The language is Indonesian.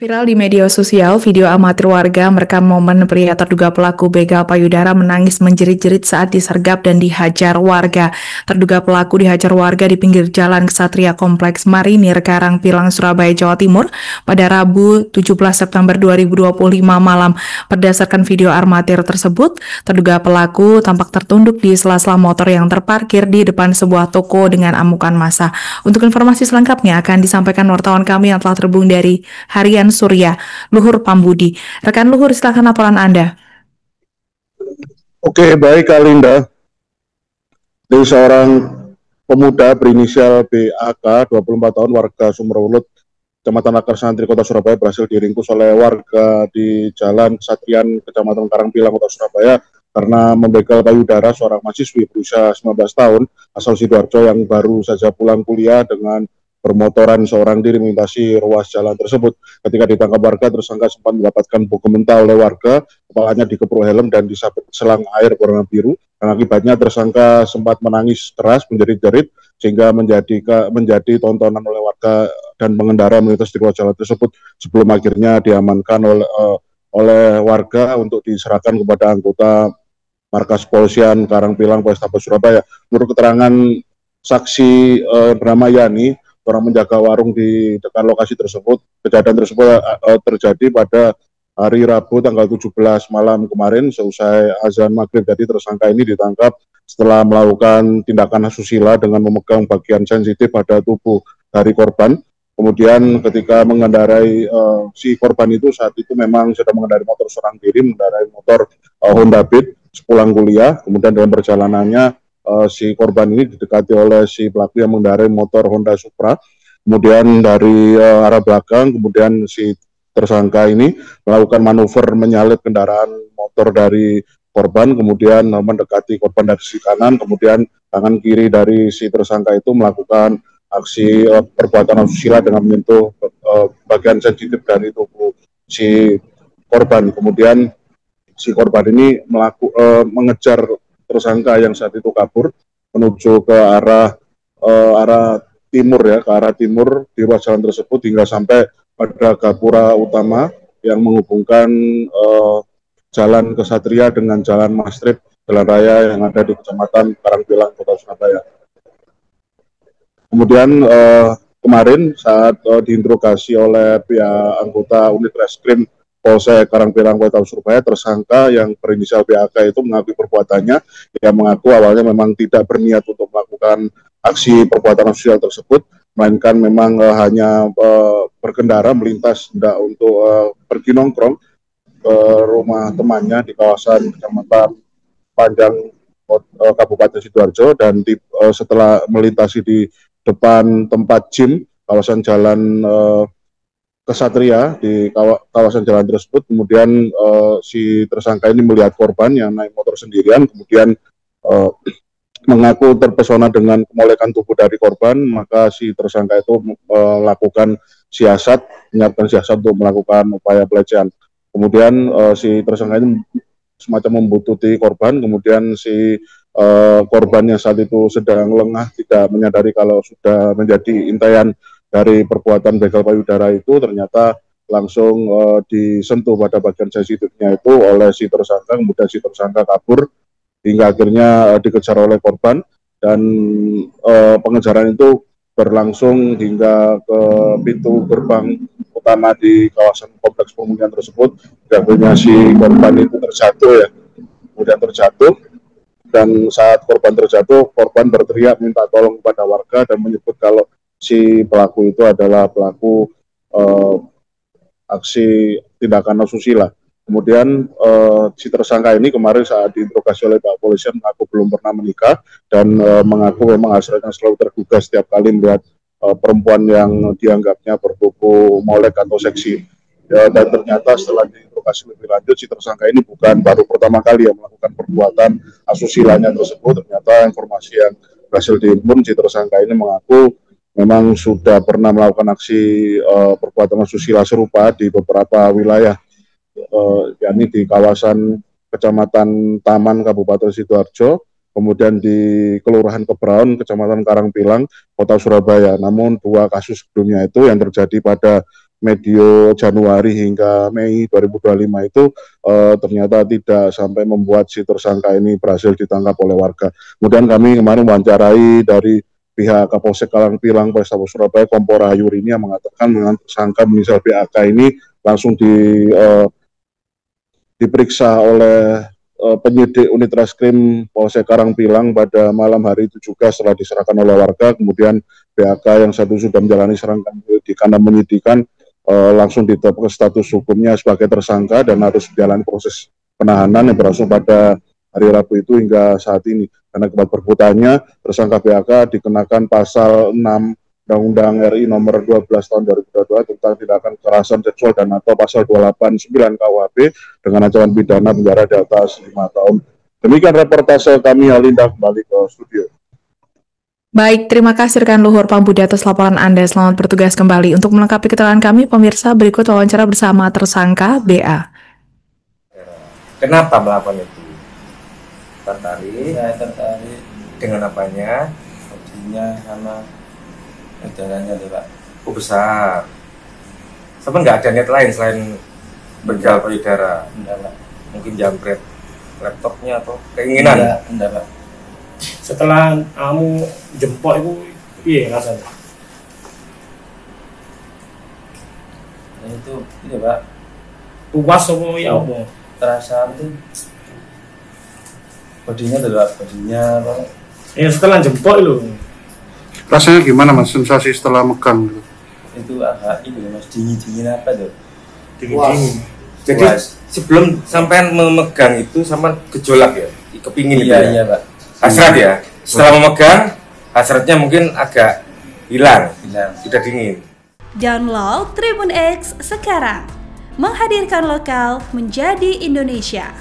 Viral di media sosial, video amatir warga merekam momen pria terduga pelaku begal payudara menangis menjerit-jerit saat disergap dan dihajar warga. Terduga pelaku dihajar warga di pinggir jalan Ksatria Kompleks Marinir, Karangpilang, Surabaya, Jawa Timur pada Rabu 17 September 2025 malam. Berdasarkan video amatir tersebut, terduga pelaku tampak tertunduk di sela-sela motor yang terparkir di depan sebuah toko dengan amukan massa. Untuk informasi selengkapnya akan disampaikan wartawan kami yang telah terhubung dari Harian Surya, Luhur Pambudi. Rekan Luhur, silakan laporan Anda. Oke, baik Kak Linda. Dari seorang pemuda berinisial BAK, 24 tahun, warga Sumberwulut, Kecamatan Akar Santri, Kota Surabaya, berhasil diringkus oleh warga di Jalan Kesatrian, Kecamatan Karangpilang, Kota Surabaya, karena membegal payudara seorang mahasiswi berusia 19 tahun, asal Sidoarjo yang baru saja pulang kuliah dengan bermotoran seorang diri melintasi ruas jalan tersebut. Ketika ditangkap warga, tersangka sempat mendapatkan buku mental oleh warga, kepalanya dikepruk helm dan disabet selang air berwarna biru. Dan akibatnya tersangka sempat menangis keras, menjerit-jerit, sehingga menjadi tontonan oleh warga dan pengendara melintas di ruas jalan tersebut, sebelum akhirnya diamankan oleh warga untuk diserahkan kepada anggota markas polisian Karangpilang Polrestabes Surabaya. Menurut keterangan saksi bernama Yani, orang menjaga warung di dekat lokasi tersebut, kejadian tersebut terjadi pada hari Rabu tanggal 17 malam kemarin seusai azan maghrib. Jadi tersangka ini ditangkap setelah melakukan tindakan asusila dengan memegang bagian sensitif pada tubuh dari korban. Kemudian ketika mengendarai si korban itu saat itu memang sedang mengendarai motor seorang diri, mengendarai motor Honda Beat sepulang kuliah. Kemudian dalam perjalanannya si korban ini didekati oleh si pelaku yang mengendarai motor Honda Supra. Kemudian dari arah belakang, kemudian si tersangka ini melakukan manuver menyalip kendaraan motor dari korban, kemudian mendekati korban dari sisi kanan, kemudian tangan kiri dari si tersangka itu melakukan aksi perbuatan asusila dengan menyentuh bagian sensitif dari tubuh si korban. Kemudian si korban ini mengejar tersangka yang saat itu kabur menuju ke arah timur, ya, ke arah timur di ruas jalan tersebut hingga sampai pada gapura utama yang menghubungkan jalan Kesatria dengan jalan Mastrip, jalan raya yang ada di Kecamatan Karangpilang, Kota Surabaya. Kemudian kemarin saat diinterogasi oleh pihak anggota unit reskrim Polsek Karangpilang, Kota Surabaya, tersangka yang berinisial BAK itu mengakui perbuatannya. Dia mengaku awalnya memang tidak berniat untuk melakukan aksi perbuatan asusila tersebut, melainkan memang hanya berkendara melintas tidak untuk pergi nongkrong ke rumah temannya di kawasan Kecamatan Panjang, Kabupaten Sidoarjo, dan setelah melintasi di depan tempat gym kawasan jalan Kesatria di kawasan jalan tersebut, kemudian si tersangka ini melihat korban yang naik motor sendirian, kemudian mengaku terpesona dengan kemolekan tubuh dari korban, maka si tersangka itu melakukan menyiapkan siasat untuk melakukan upaya pelecehan. Kemudian si tersangka ini semacam membuntuti korban, kemudian si korban yang saat itu sedang lengah, tidak menyadari kalau sudah menjadi intaian dari perbuatan begal payudara itu, ternyata langsung disentuh pada bagian sensitifnya itu oleh si tersangka. Kemudian si tersangka kabur hingga akhirnya dikejar oleh korban, dan pengejaran itu berlangsung hingga ke pintu gerbang utama di kawasan kompleks pemukiman tersebut. Akhirnya si korban itu terjatuh, ya, kemudian terjatuh, dan saat korban terjatuh, korban berteriak minta tolong kepada warga dan menyebut kalau si pelaku itu adalah pelaku aksi tindakan asusila. Kemudian si tersangka ini kemarin saat diinterogasi oleh Pak Polisian mengaku belum pernah menikah dan mengaku memang hasratnya selalu tergugah setiap kali melihat perempuan yang dianggapnya bertubuh molek atau seksi. Dan ternyata setelah diinterogasi lebih lanjut, si tersangka ini bukan baru pertama kali yang melakukan perbuatan asusilanya tersebut. Ternyata informasi yang berhasil dihimpun, si tersangka ini mengaku memang sudah pernah melakukan aksi perbuatan asusila serupa di beberapa wilayah, yakni di kawasan Kecamatan Taman, Kabupaten Sidoarjo, kemudian di Kelurahan Kebraun, Kecamatan Karangpilang, Kota Surabaya. Namun dua kasus sebelumnya itu yang terjadi pada medio Januari hingga Mei 2025 itu ternyata tidak sampai membuat si tersangka ini berhasil ditangkap oleh warga. Kemudian kami kemarin wawancarai dari pihak Kapolsek Kalangpilang Polrestabes Surabaya Kompol Rahayuri yang mengatakan dengan tersangka inisial BAK ini langsung diperiksa oleh penyidik unit reskrim Polsek Kalangpilang pada malam hari itu juga setelah diserahkan oleh warga. Kemudian BAK yang satu sudah menjalani serangkaian penyidikan dan penyidikan langsung ditetapkan status hukumnya sebagai tersangka dan harus menjalani proses penahanan yang berlangsung pada hari Rabu itu hingga saat ini. Karena akibat perbuatannya, tersangka BAK dikenakan pasal 6 Undang-Undang RI nomor 12 tahun 2022 tentang tindakan kekerasan seksual dan atau pasal 289 KUHP dengan ancaman pidana penjara di atas 5 tahun. Demikian reportase kami, Alinda, kembali ke studio. Baik, terima kasih rekan Luhur Pambudi atas laporan Anda. Selamat bertugas kembali. Untuk melengkapi keterangan kami, pemirsa, berikut wawancara bersama tersangka BA. Kenapa melakukan itu? Saya tertarik Dengan apanya? hobinya sama saudaranya tuh Pak. Oh, besar. Sama nggak ada niat lain selain begal payudara? Enggak Pak. Mungkin jambret laptopnya atau keinginan? Enggak Pak. Setelah kamu jempol itu iya rasanya? Nah, itu Pak. Puas apa ya apa? Terasa itu bodinya tuh Pak, bodinya Pak. Ya setelah jempol itu. Rasanya gimana Mas, sensasi setelah megang gitu? Itu agak ini Mas, dingin apa tuh? Dingin-dingin. Jadi sebelum sampai memegang itu sama gejolak ya? Kepingin Iya, gitu ya? iya Pak. Hasrat ya? Setelah memegang, hasratnya mungkin agak hilang, sudah dingin. Download Tribun X sekarang, menghadirkan lokal menjadi Indonesia.